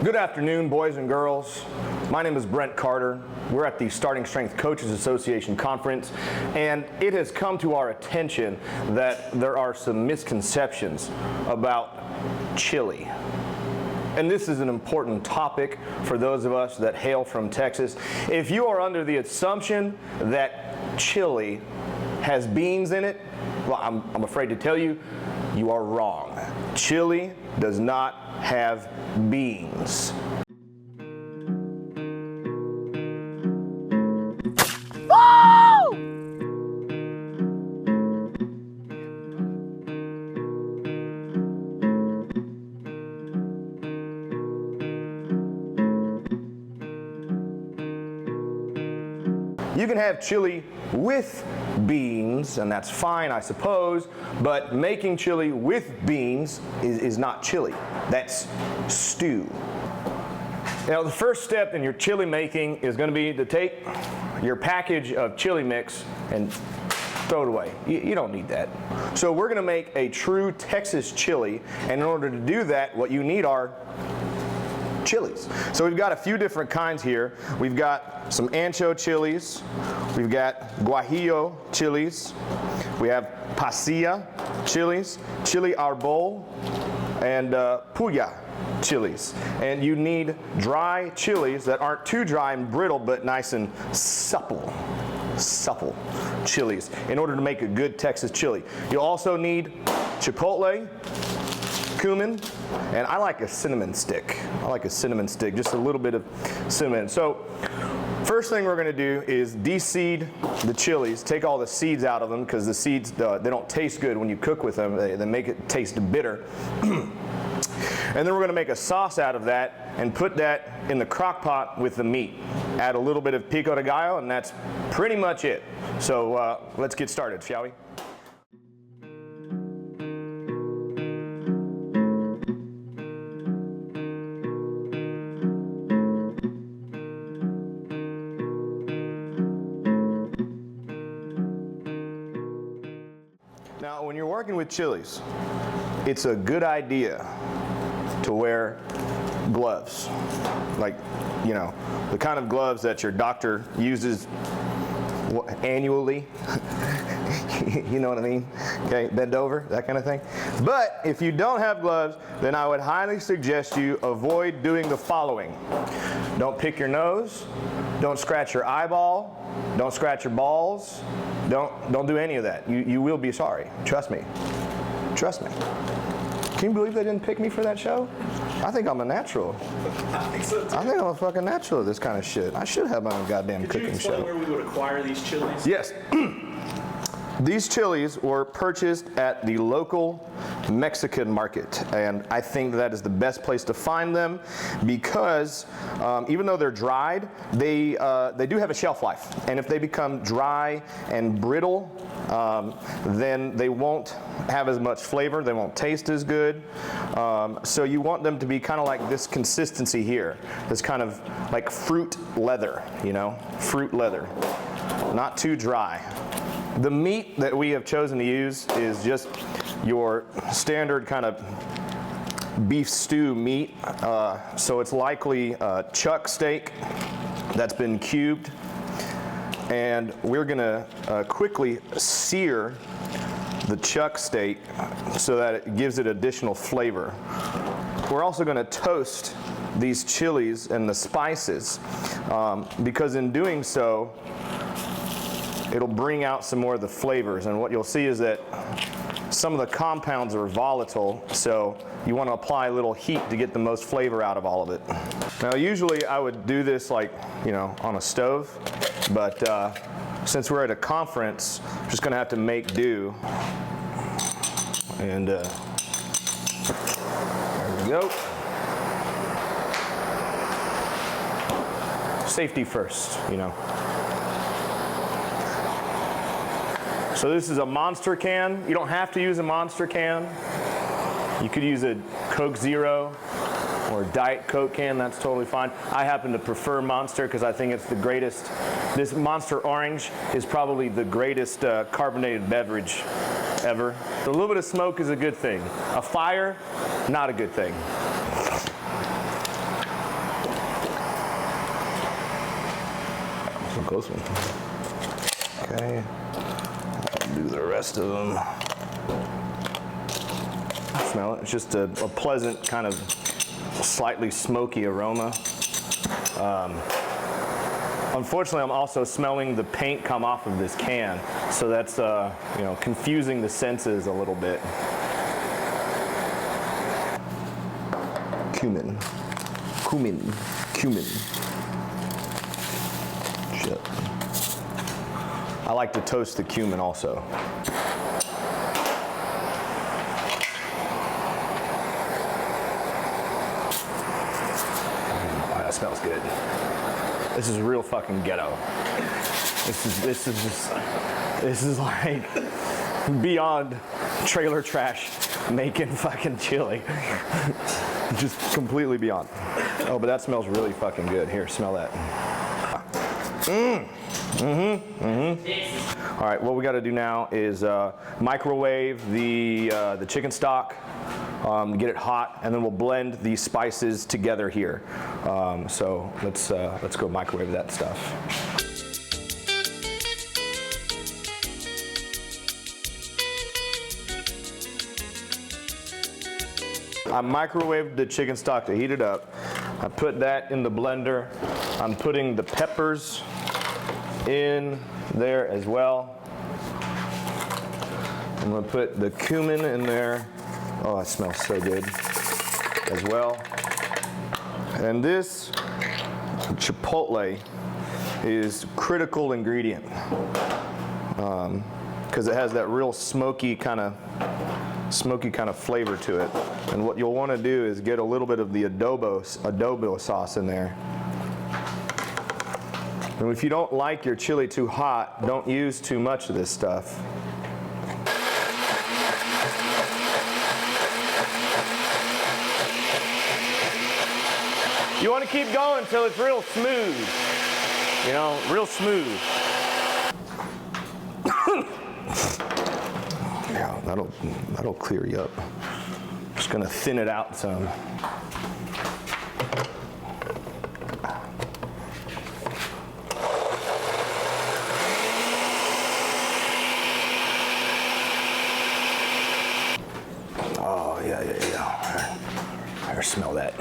Good afternoon, boys and girls. My name is Brent Carter. We're at the Starting Strength Coaches Association Conference, and it has come to our attention that there are some misconceptions about chili. And this is an important topic for those of us that hail from Texas. If you are under the assumption that chili has beans in it, well, I'm afraid to tell you, you are wrong. Chili does not have beans. You can have chili with beans, and that's fine, I suppose, but making chili with beans is not chili. That's stew. Now, the first step in your chili making is going to be to take your package of chili mix and throw it away. You don't need that. So we're going to make a true Texas chili, and in order to do that, what you need are chilies. So we've got a few different kinds here. We've got some ancho chilies, we've got guajillo chilies, we have pasilla chilies, chili arbol, and puya chilies. And you need dry chilies that aren't too dry and brittle, but nice and supple chilies in order to make a good Texas chili. You'll also need chipotle, cumin, and I like a cinnamon stick. Just a little bit of cinnamon. So first thing we're going to do is de-seed the chilies, take all the seeds out of them, because the seeds, they don't taste good when you cook with them. They make it taste bitter. And then we're going to make a sauce out of that and put that in the crock pot with the meat. Add a little bit of pico de gallo, and that's pretty much it. So let's get started, shall we? Now, when you're working with chilies, it's a good idea to wear gloves. Like, you know, the kind of gloves that your doctor uses annually. You know what I mean? Okay, bend over, that kind of thing. But if you don't have gloves, then I would highly suggest you avoid doing the following. Don't pick your nose, don't scratch your eyeball, don't scratch your balls, don't do any of that. You will be sorry. Trust me. Trust me. Can you believe they didn't pick me for that show? I think I'm a natural. I think so too. I think I'm a fucking natural at this kind of shit. I should have my own goddamn cooking show. Could you explain where we would acquire these chilies? Yes. These chilies were purchased at the local Mexican market, and I think that is the best place to find them because even though they're dried, they do have a shelf life, and if they become dry and brittle, then they won't have as much flavor, they won't taste as good. So you want them to be kind of like this consistency here, this kind of like fruit leather, you know, fruit leather, not too dry. The meat that we have chosen to use is just your standard kind of beef stew meat. So it's likely chuck steak that's been cubed. And we're gonna quickly sear the chuck steak so that it gives it additional flavor. We're also gonna toast these chilies and the spices because in doing so, it'll bring out some more of the flavors, and what you'll see is that some of the compounds are volatile, so you want to apply a little heat to get the most flavor out of all of it. Now usually I would do this like, you know, on a stove, but since we're at a conference, I'm just going to have to make do. And there we go. Safety first, you know. So this is a Monster can. You don't have to use a Monster can. You could use a Coke Zero or a Diet Coke can, that's totally fine. I happen to prefer Monster because I think it's the greatest. This Monster Orange is probably the greatest carbonated beverage ever. A little bit of smoke is a good thing. A fire, not a good thing. close one. Okay, I'll do the rest of them. Smell it. It's just a pleasant kind of slightly smoky aroma. Unfortunately, I'm also smelling the paint come off of this can, so that's you know, confusing the senses a little bit. Cumin. Shit. I like to toast the cumin also. Oh, that smells good. This is real fucking ghetto. This is like beyond trailer trash making fucking chili. Just completely beyond. Oh, but that smells really fucking good. Here, smell that. All right, what we got to do now is microwave the chicken stock, get it hot, and then we'll blend these spices together here. So let's go microwave that stuff. I microwaved the chicken stock to heat it up. I put that in the blender. I'm putting the peppers in there as well. I'm gonna put the cumin in there. Oh, it smells so good as well. And this chipotle is critical ingredient because it has that real smoky kind of flavor to it. And what you'll want to do is get a little bit of the adobo sauce in there. And if you don't like your chili too hot, don't use too much of this stuff. You want to keep going until it's real smooth. You know, real smooth. Yeah, that'll clear you up. Just gonna thin it out some. Oh yeah. I smell that.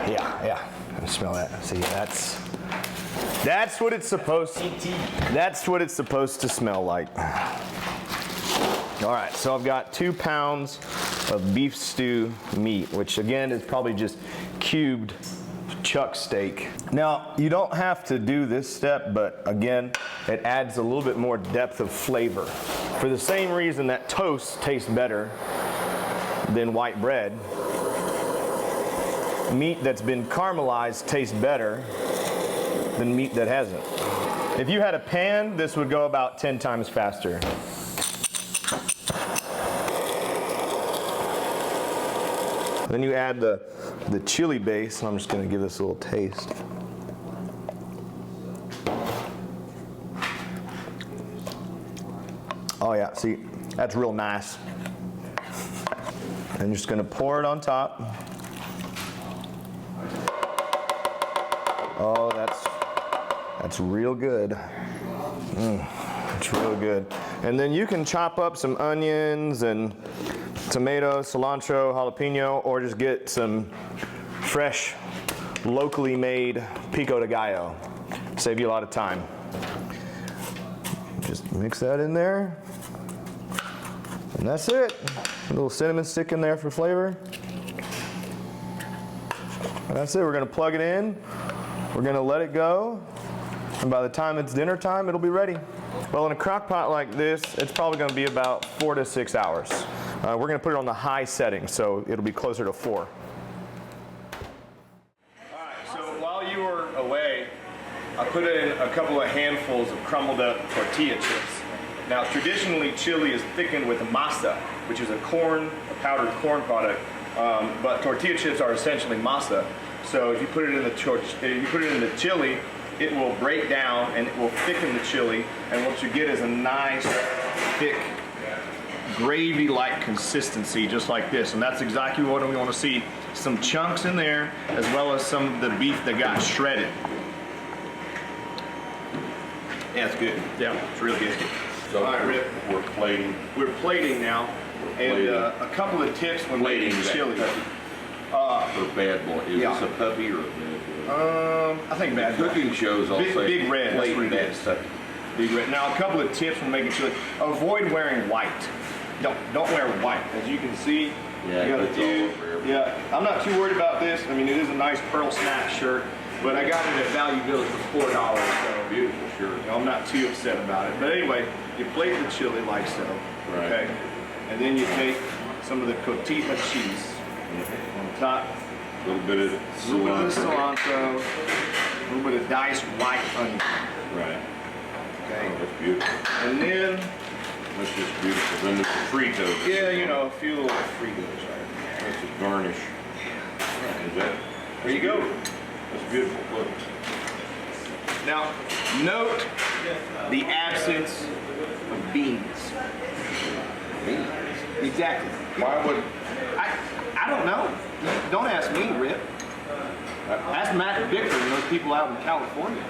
Yeah. I smell that. See, that's what it's supposed to smell like. All right, so I've got 2 pounds of beef stew meat, which again is probably just cubed chuck steak. Now, you don't have to do this step, but again, it adds a little bit more depth of flavor. For the same reason that toast tastes better than white bread, meat that's been caramelized tastes better than meat that hasn't. If you had a pan, this would go about 10 times faster. Then you add the chili base, and I'm just gonna give this a little taste. Oh yeah, see, that's real nice. I'm just gonna pour it on top. Oh, that's real good. It's real good. And then you can chop up some onions and tomatoes, cilantro, jalapeno, or just get some fresh, locally made pico de gallo. Save you a lot of time. Just mix that in there. And that's it. A little cinnamon stick in there for flavor. And that's it. We're gonna plug it in. We're gonna let it go. And by the time it's dinner time, it'll be ready. Well, in a crock pot like this, it's probably gonna be about 4 to 6 hours. We're gonna put it on the high setting, so it'll be closer to 4. All right, so while you were away, I put in a couple of handfuls of crumbled up tortilla chips. Now, traditionally, chili is thickened with masa, which is a powdered corn product, but tortilla chips are essentially masa. So if you put it in the chili, it will break down and it will thicken the chili, and what you get is a nice, thick, gravy-like consistency, just like this. And that's exactly what we want to see. Some chunks in there, as well as some of the beef that got shredded. Yeah, it's good. Yeah, it's real good. So All right, Rip. we're plating. We're plating now, and a couple of tips when making chili. For bad boy. Is Yeah. this a puppy or a bad boy? I think bad boy. Cooking shows all Big- say big red, that's what it plating is. that Big red. Now, a couple of tips when making chili. Avoid wearing white. Don't wear white. As you can see, Yeah, you got a it's all few. over everything. Yeah, I'm not too worried about this. I mean, it is a nice pearl snap shirt, but I got it at Value Village for $4. So Beautiful shirt. you know, I'm not too upset about it. But anyway, you plate the chili like so. Right. Okay. And then you take some of the cotija cheese on top. A little bit of A little bit of cilantro. cilantro, a little bit of diced white onion. Right. Okay. Oh, that's beautiful. And then, That's just beautiful. Then there's the Fritos. yeah, you know, a few little Fritos right That's a garnish. Is that? there. You go. That's beautiful. Look. Now, note the absence of beans. Beans. Exactly. Why would? I don't know. Don't ask me, Rip. Ask Matt Bicker and those people out in California.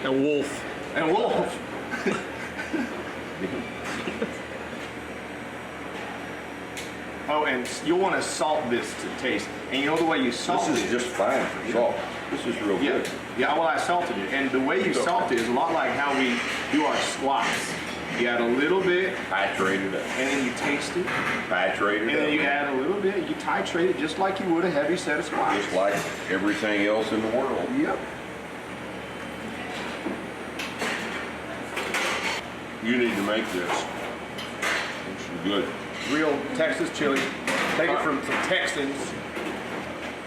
And Wolf. And Wolf. Oh, and you'll want to salt this to taste. And you know the way you salt This it? is just fine for salt. This is real Yeah, good. yeah. Well, I salted it, and the way you salt it is a lot like how we do our squats. You add a little bit, Titrated it. and then you taste it, Titrated and then you it. add a little bit. You titrate it just like you would a heavy set of squats. Just like everything else in the world. Yep. You need to make this. It's good. Real Texas chili. Take it from some Texans.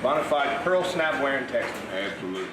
Bonafide pearl snap wearing Texans. Absolutely.